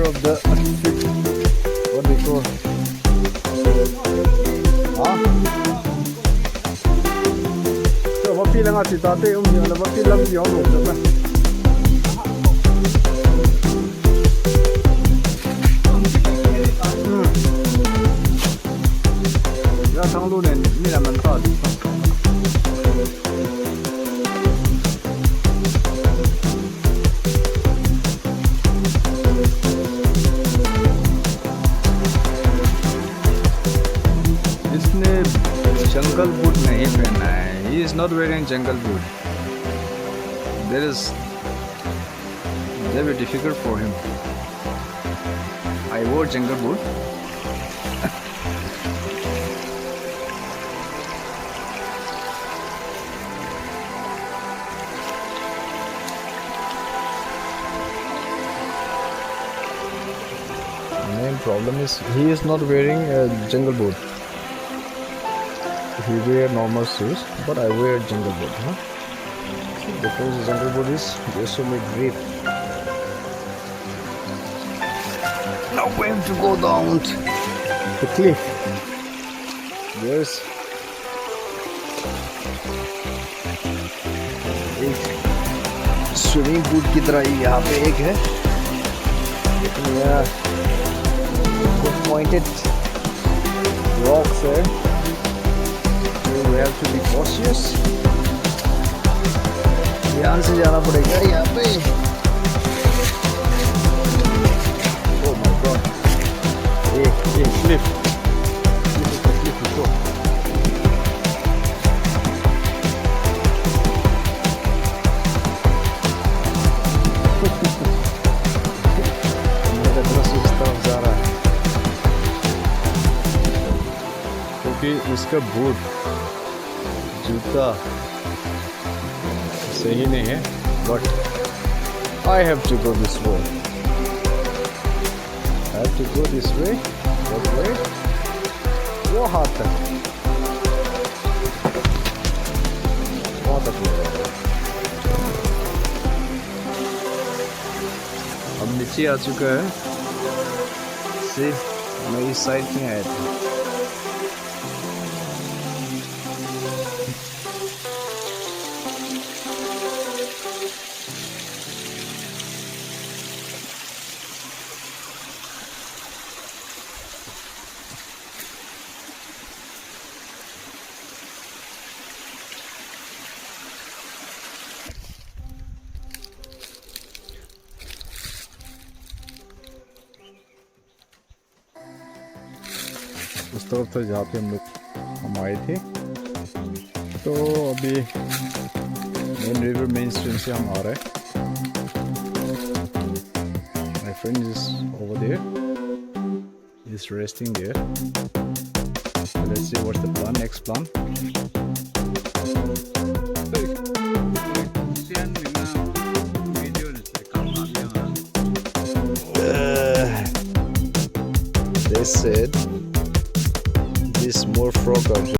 of the what we call so what feel nga si tate niyo na what feel lang niyo no ba ya thang lu ne ni la man ta jungle boot नहीं पहना है. He is not wearing jungle boot. That is very difficult for him. I wore jungle boot. The main problem is he is not wearing a jungle boot. He wear normal shoes, but I wear jungle boot, huh? Because jungle boot is also make grip. Now we have to go down the cliff. There's एक swimming pool की तरह ही यहाँ पे एक है, लेकिन यह pointed rocks है. We have to be cautious. ध्यान से जाना पड़ेगा यहाँ पे. Oh my God! ये cliff. Cliff ऊपर. मेरा ड्रेस इस तरफ जा रहा है, क्योंकि इसका बूट जूता सही नहीं है. But I have to go this way. I have to go this way. That way. वो हाथ तक. वहाँ तक ले जाएगा. अब नीचे आ चुका है. सिर्फ मैं इस साइड में आया था. उस तरफ था जहाँ पे हम आए थे. तो अभी मेन स्ट्रीम से हम आ रहे हैं. My friend is over there. He's resting there. So let's see what's the plan. Next plan. They said this more frog are